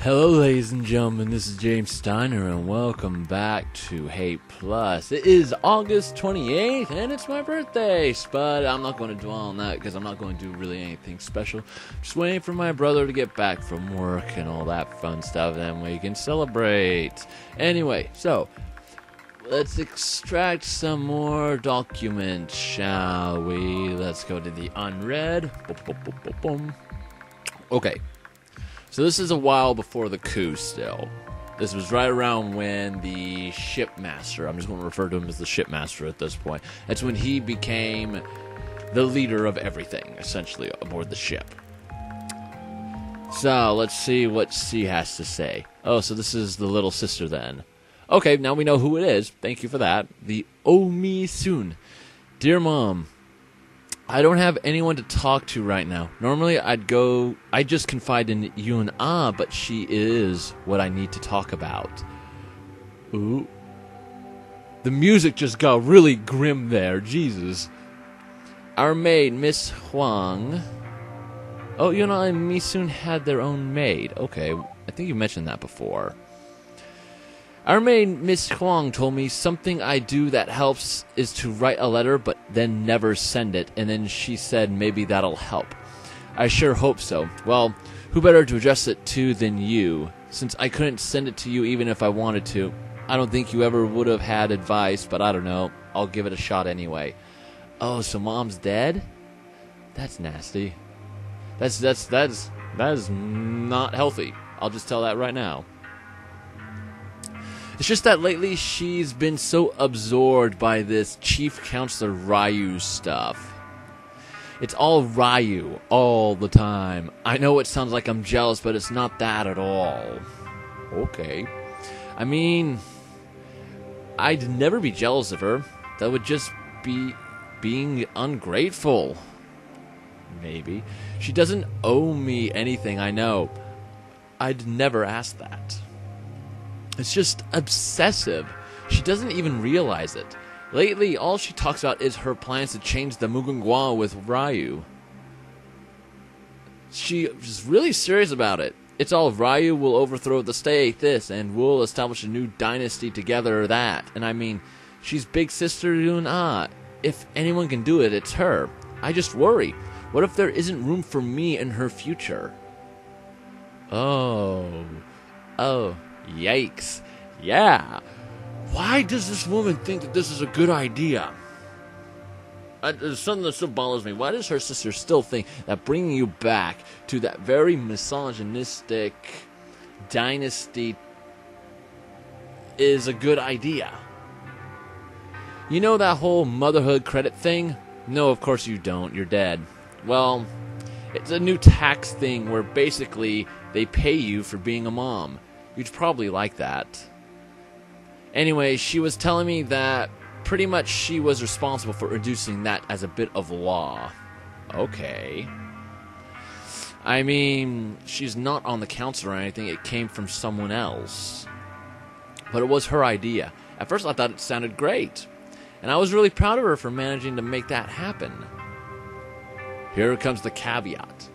Hello ladies and gentlemen, this is James Steiner and welcome back to Hate Plus. It is August 28th and it's my birthday, but I'm not going to dwell on that because I'm not going to do really anything special. Just waiting for my brother to get back from work and all that fun stuff, then we can celebrate. Anyway, so let's extract some more documents, shall we? Let's go to the unread. Okay. So this is a while before the coup still. This was right around when the shipmaster, I'm just going to refer to him as the shipmaster at this point. That's when he became the leader of everything, essentially, aboard the ship. So, let's see what C has to say. Oh, so this is the little sister then. Okay, now we know who it is. Thank you for that. The Omi Soon. Dear Mom, I don't have anyone to talk to right now. Normally I'd just confide in Yun Ah, but she is what I need to talk about. Ooh. The music just got really grim there, Jesus. Our maid, Miss Huang. Oh, Yun Ah and Mi Soon had their own maid. Okay, I think you mentioned that before. Our maid, Miss Huang, told me something I do that helps is to write a letter but then never send it, and then she said maybe that'll help. I sure hope so. Well, who better to address it to than you, since I couldn't send it to you even if I wanted to. I don't think you ever would have had advice, but I don't know. I'll give it a shot anyway. Oh, so Mom's dead? That's nasty. That is not healthy. I'll just tell that right now. It's just that lately she's been so absorbed by this Chief Counselor Ryu stuff. It's all Ryu, all the time. I know it sounds like I'm jealous, but it's not that at all. Okay. I mean, I'd never be jealous of her. That would just be being ungrateful. Maybe. She doesn't owe me anything, I know. I'd never ask that. It's just obsessive. She doesn't even realize it. Lately, all she talks about is her plans to change the Mugunghwa with Ryu. She is really serious about it. It's all Ryu will overthrow the state, this, and we'll establish a new dynasty together, that. And I mean, she's big sister Yun Ah. If anyone can do it, it's her. I just worry. What if there isn't room for me in her future? Oh. Yikes. Yeah. Why does this woman think that this is a good idea? There's something that still bothers me. Why does her sister still think that bringing you back to that very misogynistic dynasty is a good idea? You know that whole motherhood credit thing? No, of course you don't. You're dead. Well, it's a new tax thing where basically they pay you for being a mom. You'd probably like that. Anyway, she was telling me that pretty much she was responsible for introducing that as a bit of law. Okay. I mean, she's not on the council or anything. It came from someone else. But it was her idea. At first I thought it sounded great. And I was really proud of her for managing to make that happen. Here comes the caveat.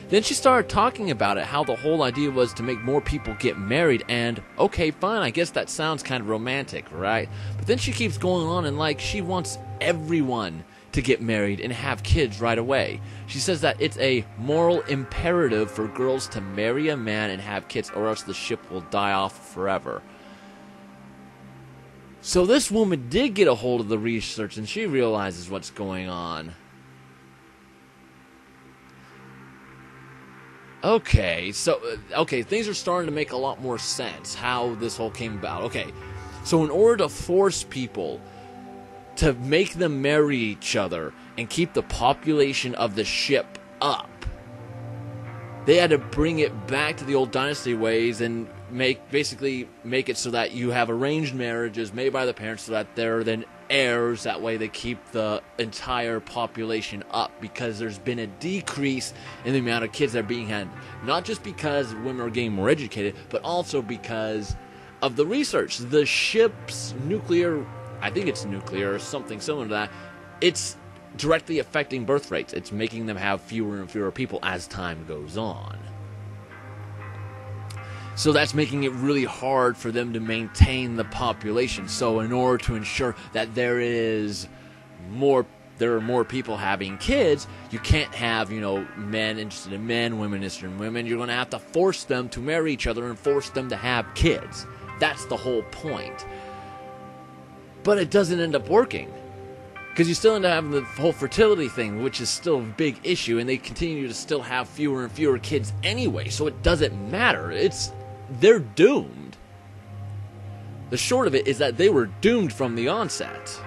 Then she started talking about it, how the whole idea was to make more people get married, and okay, fine, I guess that sounds kind of romantic, right? But then she keeps going on and like she wants everyone to get married and have kids right away. She says that it's a moral imperative for girls to marry a man and have kids or else the ship will die off forever. So this woman did get a hold of the research and she realizes what's going on. Okay, so, things are starting to make a lot more sense, how this whole came about. Okay, so in order to force people to make them marry each other and keep the population of the ship up, they had to bring it back to the old dynasty ways and basically make it so that you have arranged marriages made by the parents so that there are then heirs. That way they keep the entire population up, because there's been a decrease in the amount of kids that are being had. Not just because women are getting more educated, but also because of the research. The ship's nuclear, I think it's nuclear or something similar to that, it's directly affecting birth rates. It's making them have fewer and fewer people as time goes on. So that's making it really hard for them to maintain the population. So in order to ensure that there are more people having kids, you can't have, men interested in men, women interested in women. You're going to have to force them to marry each other and force them to have kids. That's the whole point. But it doesn't end up working. Because you still end up having the whole fertility thing, which is still a big issue, and they continue to still have fewer and fewer kids anyway, so it doesn't matter. They're doomed. The short of it is that they were doomed from the onset.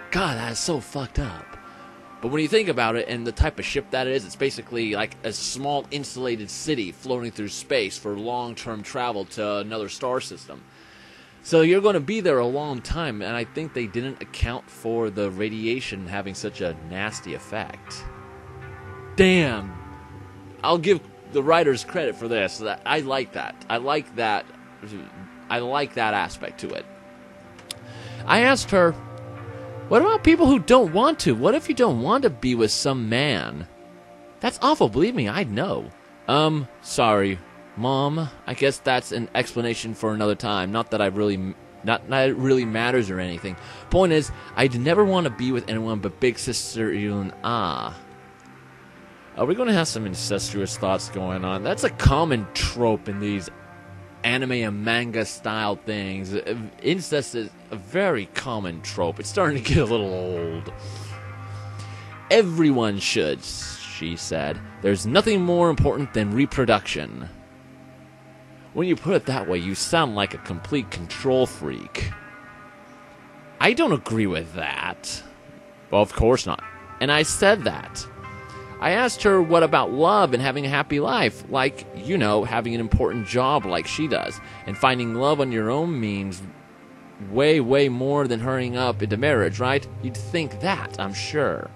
God, that is so fucked up. But when you think about it and the type of ship that it is, it's basically like a small insulated city floating through space for long-term travel to another star system. So you're going to be there a long time, and I think they didn't account for the radiation having such a nasty effect. Damn. I'll give the writers credit for this. I like that. I like that aspect to it. I asked her, what about people who don't want to? What if you don't want to be with some man? That's awful, believe me, I'd know. Sorry, Mom. I guess that's an explanation for another time. Not that it really matters or anything. Point is, I'd never want to be with anyone but Big Sister Yun Ah. We're going to have some incestuous thoughts going on. That's a common trope in these anime and manga style things. Incest is a very common trope. It's starting to get a little old. Everyone should, she said. There's nothing more important than reproduction. When you put it that way, you sound like a complete control freak. I don't agree with that. Well, of course not. And I said that. I asked her what about love and having a happy life, like, having an important job like she does. And finding love on your own means way, way more than hurrying up into marriage, right? You'd think that, I'm sure.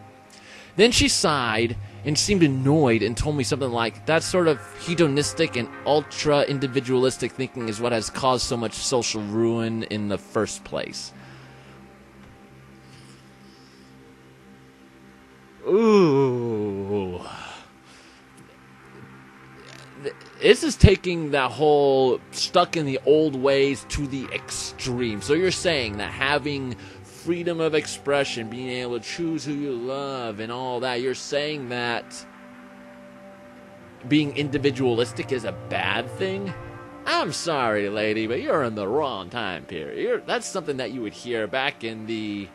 Then she sighed and seemed annoyed and told me something like, that sort of hedonistic and ultra-individualistic thinking is what has caused so much social ruin in the first place. Ooh. This is taking that whole stuck in the old ways to the extreme. So you're saying that having freedom of expression, being able to choose who you love and all that, you're saying that being individualistic is a bad thing? I'm sorry, lady, but you're in the wrong time period. That's something that you would hear back in the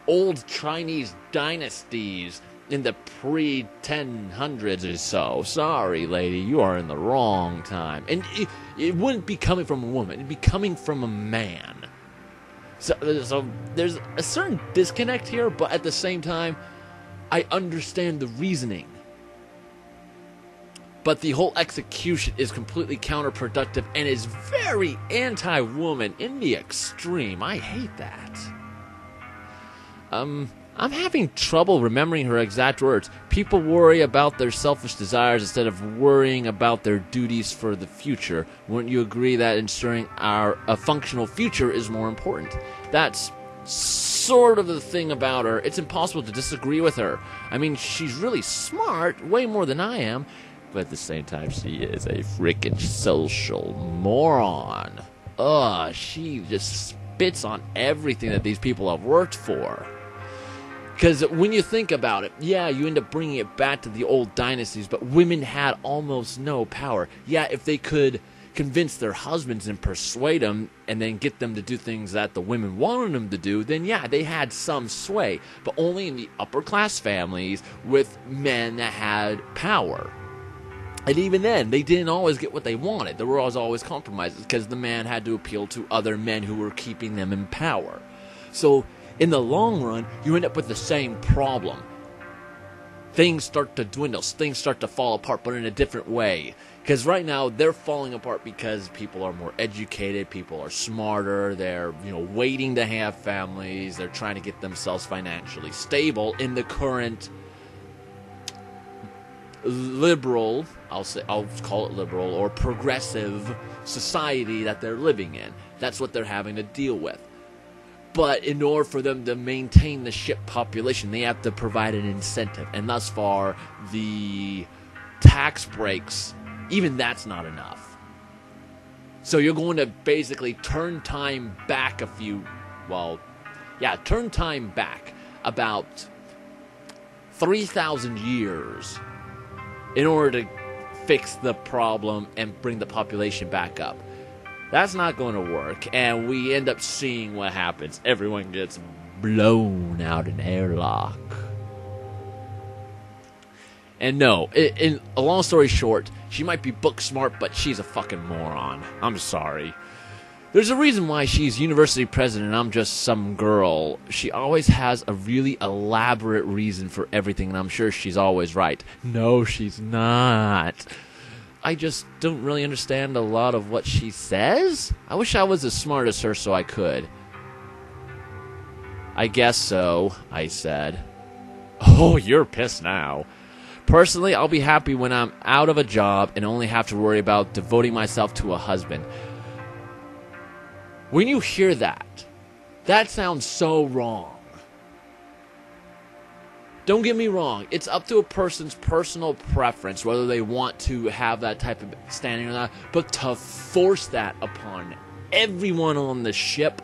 old Chinese dynasties in the pre-1000s or so. Sorry, lady, you are in the wrong time. And it wouldn't be coming from a woman. It'd be coming from a man. So there's a certain disconnect here, but at the same time, I understand the reasoning. But the whole execution is completely counterproductive and is very anti-woman in the extreme. I hate that. I'm having trouble remembering her exact words. People worry about their selfish desires instead of worrying about their duties for the future. Wouldn't you agree that ensuring a functional future is more important? That's sort of the thing about her. It's impossible to disagree with her. I mean, she's really smart, way more than I am, but at the same time, she is a freaking social moron. Ugh, she just spits on everything that these people have worked for. Because when you think about it, yeah, you end up bringing it back to the old dynasties, but women had almost no power. Yeah, if they could convince their husbands and persuade them and then get them to do things that the women wanted them to do, then yeah, they had some sway. But only in the upper class families with men that had power. And even then, they didn't always get what they wanted. There were always compromises because the man had to appeal to other men who were keeping them in power. So in the long run, you end up with the same problem. Things start to dwindle, things start to fall apart, but in a different way. Because right now, they're falling apart because people are more educated, people are smarter, they're waiting to have families, they're trying to get themselves financially stable in the current liberal, I'll call it liberal, or progressive society that they're living in. That's what they're having to deal with. But in order for them to maintain the ship population, they have to provide an incentive. And thus far, the tax breaks, even that's not enough. So you're going to basically turn time back turn time back about 3,000 years in order to fix the problem and bring the population back up. That's not going to work, and we end up seeing what happens. Everyone gets blown out in airlock. And no, in a long story short, she might be book smart, but she's a fucking moron. I'm sorry. There's a reason why she's university president and I'm just some girl. She always has a really elaborate reason for everything, and I'm sure she's always right. No, she's not. I just don't really understand a lot of what she says. I wish I was as smart as her so I could. I guess so, I said. Oh, you're pissed now. Personally, I'll be happy when I'm out of a job and only have to worry about devoting myself to a husband. When you hear that, that sounds so wrong. Don't get me wrong, it's up to a person's personal preference whether they want to have that type of standing or not, but to force that upon everyone on the ship,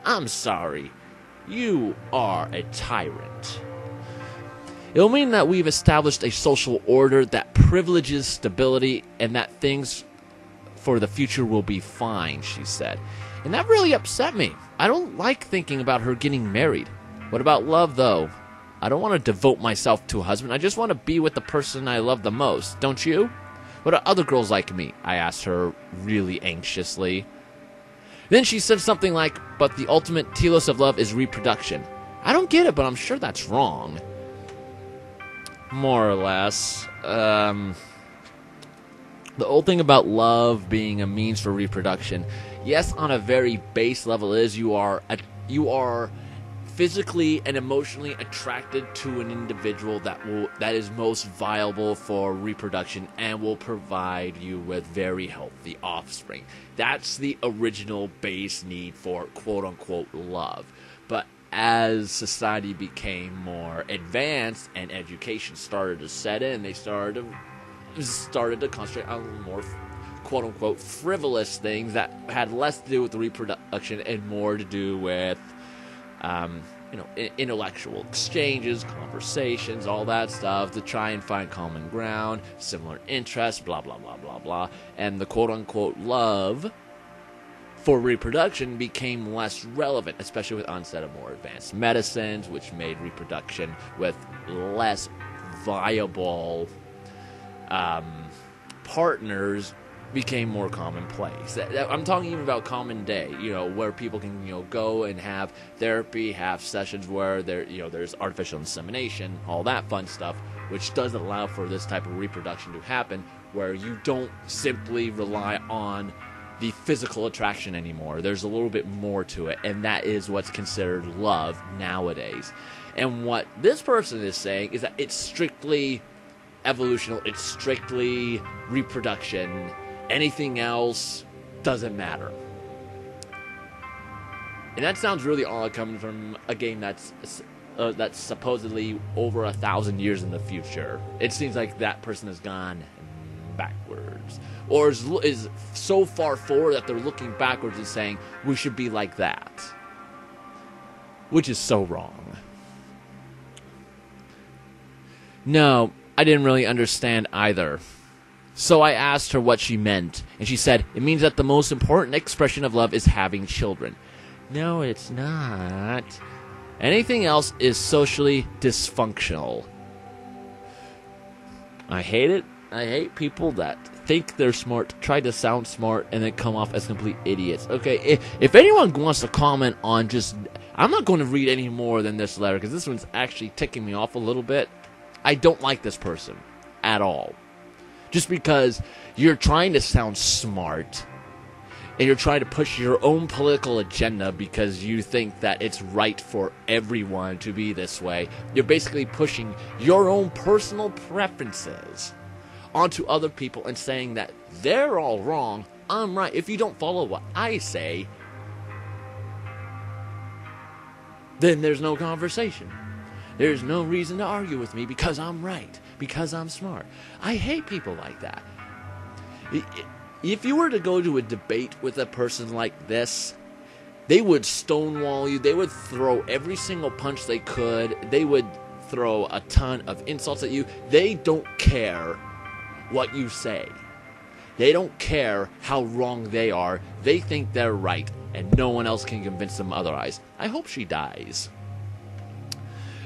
I'm sorry, you are a tyrant. It'll mean that we've established a social order that privileges stability and that things for the future will be fine, she said. And that really upset me. I don't like thinking about her getting married. What about love, though? I don't want to devote myself to a husband. I just want to be with the person I love the most. Don't you? What are other girls like me? I asked her really anxiously. Then she said something like, but the ultimate telos of love is reproduction. I don't get it, but I'm sure that's wrong. More or less. The whole thing about love being a means for reproduction, yes, on a very base level is you are physically and emotionally attracted to an individual that is most viable for reproduction and will provide you with very healthy offspring. That's the original base need for quote-unquote love. But as society became more advanced and education started to set in, they started to concentrate on more quote-unquote frivolous things that had less to do with the reproduction and more to do with intellectual exchanges, conversations, all that stuff, to try and find common ground, similar interests, blah, blah, blah, blah, blah. And the quote-unquote love for reproduction became less relevant, especially with onset of more advanced medicines, which made reproduction with less viable partners became more commonplace. I'm talking even about common day, where people can, go and have therapy, have sessions where there's artificial insemination, all that fun stuff, which does allow for this type of reproduction to happen, where you don't simply rely on the physical attraction anymore. There's a little bit more to it, and that is what's considered love nowadays. And what this person is saying is that it's strictly evolutional, it's strictly reproduction. Anything else doesn't matter. And that sounds really odd coming from a game that's supposedly over 1,000 years in the future. It seems like that person has gone backwards, or is so far forward that they're looking backwards and saying we should be like that, which is so wrong. No, I didn't really understand either. So I asked her what she meant, and she said, it means that the most important expression of love is having children. No, it's not. Anything else is socially dysfunctional. I hate it. I hate people that think they're smart, try to sound smart, and then come off as complete idiots. Okay, if anyone wants to comment on I'm not going to read any more than this letter, because this one's actually ticking me off a little bit. I don't like this person at all. Just because you're trying to sound smart and you're trying to push your own political agenda because you think that it's right for everyone to be this way, you're basically pushing your own personal preferences onto other people and saying that they're all wrong, I'm right. If you don't follow what I say, then there's no conversation. There's no reason to argue with me because I'm right, because I'm smart. I hate people like that. if you were to go to a debate with a person like this, they would stonewall you. They would throw every single punch they could. They would throw a ton of insults at you. They don't care what you say. They don't care how wrong they are. They think they're right, and no one else can convince them otherwise. I hope she dies.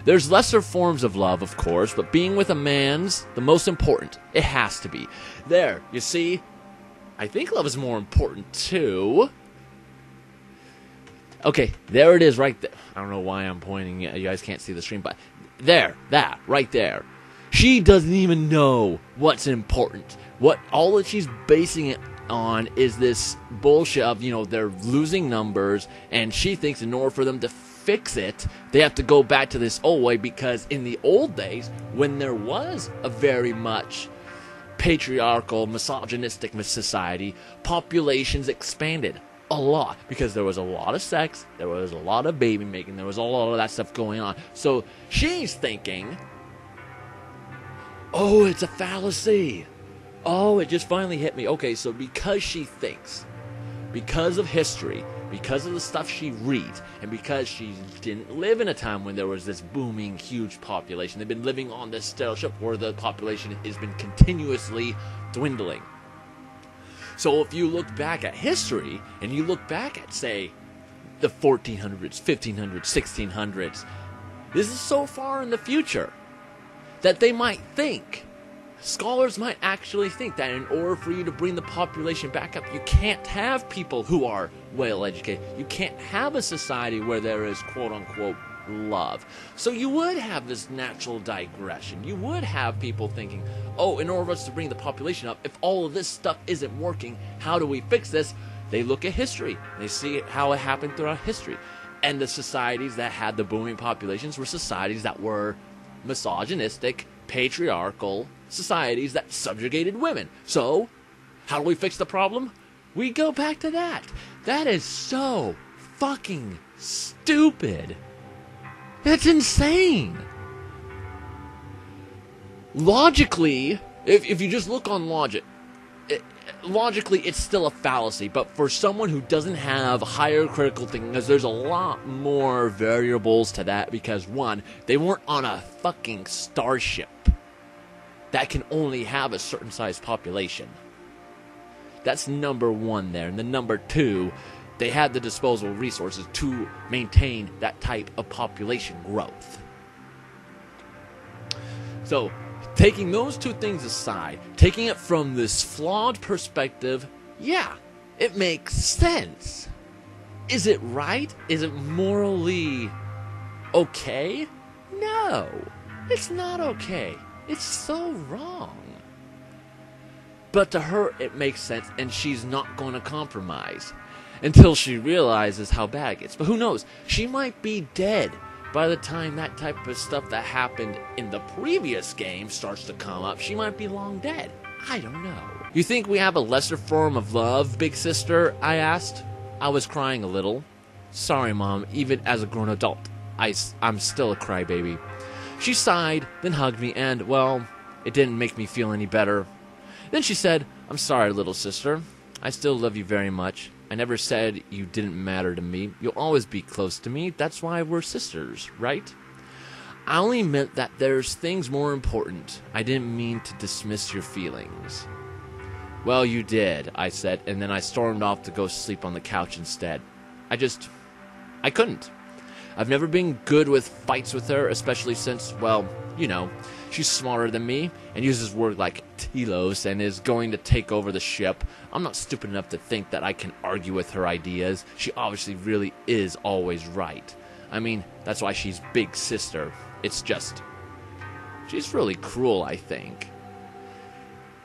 There's lesser forms of love, of course, but being with a man's the most important. It has to be. There, you see, I think love is more important too. Okay, there it is right there. I don't know why I'm pointing. You guys can't see the stream, but there, that, right there. She doesn't even know what's important. All that she's basing it on is this bullshit of, they're losing numbers, and she thinks in order for them to fix it, they have to go back to this old way, because in the old days, when there was a very much patriarchal, misogynistic society, populations expanded a lot, because there was a lot of sex, there was a lot of baby making, there was a lot of that stuff going on. So she's thinking, oh, it's a fallacy. Oh, it just finally hit me. Okay, so because she thinks, because of history, because of the stuff she reads, and because she didn't live in a time when there was this booming, huge population, they've been living on this sterile ship where the population has been continuously dwindling. So if you look back at history, and you look back at, say, the 1400s, 1500s, 1600s, this is so far in the future that they might think, scholars might actually think that in order for you to bring the population back up, you can't have people who are well educated. You can't have a society where there is quote-unquote love. So you would have this natural digression. You would have people thinking, oh, in order for us to bring the population up, if all of this stuff isn't working, how do we fix this? They look at history. They see how it happened throughout history. And the societies that had the booming populations were societies that were misogynistic, patriarchal societies that subjugated women. So, how do we fix the problem? We go back to that. That is so fucking stupid. That's insane. Logically, if you just look on logic, logically it's still a fallacy, but for someone who doesn't have higher critical thinking, because there's a lot more variables to that, because one, they weren't on a fucking starship that can only have a certain size population. That's number one there. And then number two, they had the disposable resources to maintain that type of population growth. So, taking those two things aside, taking it from this flawed perspective, yeah, it makes sense. Is it right? Is it morally okay? No, it's not okay. It's so wrong. But to her, it makes sense, and she's not going to compromise until she realizes how bad it gets. But who knows? She might be dead by the time that type of stuff that happened in the previous game starts to come up. She might be long dead. I don't know. You think we have a lesser form of love, big sister? I asked. I was crying a little. Sorry, Mom. Even as a grown adult, I'm still a crybaby. She sighed, then hugged me, and, well, it didn't make me feel any better. Then she said, I'm sorry, little sister. I still love you very much. I never said you didn't matter to me. You'll always be close to me. That's why we're sisters, right? I only meant that there's things more important. I didn't mean to dismiss your feelings. Well, you did, I said, and then I stormed off to go sleep on the couch instead. I couldn't. I've never been good with fights with her, especially since, well, you know, she's smarter than me and uses words like telos and is going to take over the ship. I'm not stupid enough to think that I can argue with her ideas. She obviously really is always right. I mean, that's why she's big sister. It's just, she's really cruel, I think.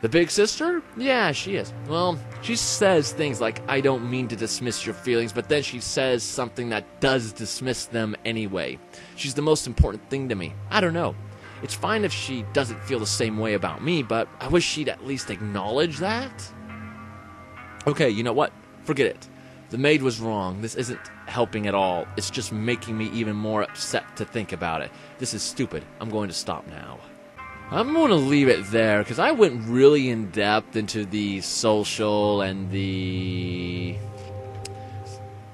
The big sister? Yeah, she is. Well, she says things like, I don't mean to dismiss your feelings, but then she says something that does dismiss them anyway. She's the most important thing to me. I don't know. It's fine if she doesn't feel the same way about me, but I wish she'd at least acknowledge that. Okay, you know what? Forget it. The maid was wrong. This isn't helping at all. It's just making me even more upset to think about it. This is stupid. I'm going to stop now. I'm going to leave it there because I went really in depth into the social and the...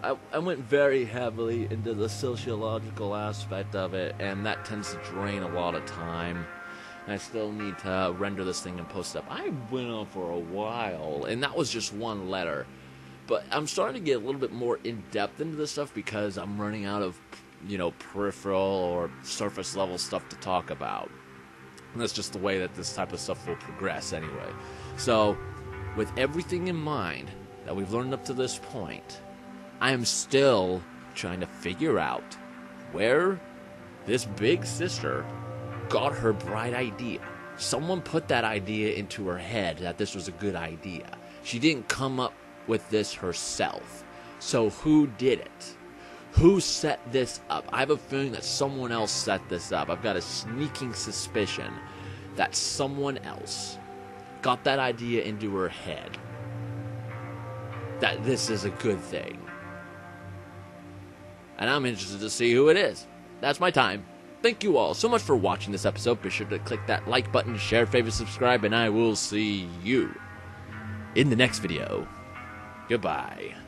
I went very heavily into the sociological aspect of it, and that tends to drain a lot of time. And I still need to render this thing and post it up. I went on for a while, and that was just one letter. But I'm starting to get a little bit more in depth into this stuff because I'm running out of, peripheral or surface level stuff to talk about. And that's just the way that this type of stuff will progress anyway. So, with everything in mind that we've learned up to this point, I am still trying to figure out where this big sister got her bright idea. Someone put that idea into her head that this was a good idea. She didn't come up with this herself. So who did it? Who set this up? I have a feeling that someone else set this up. I've got a sneaking suspicion that someone else got that idea into her head. That this is a good thing. And I'm interested to see who it is. That's my time. Thank you all so much for watching this episode. Be sure to click that like button, share, favorite, subscribe, and I will see you in the next video. Goodbye.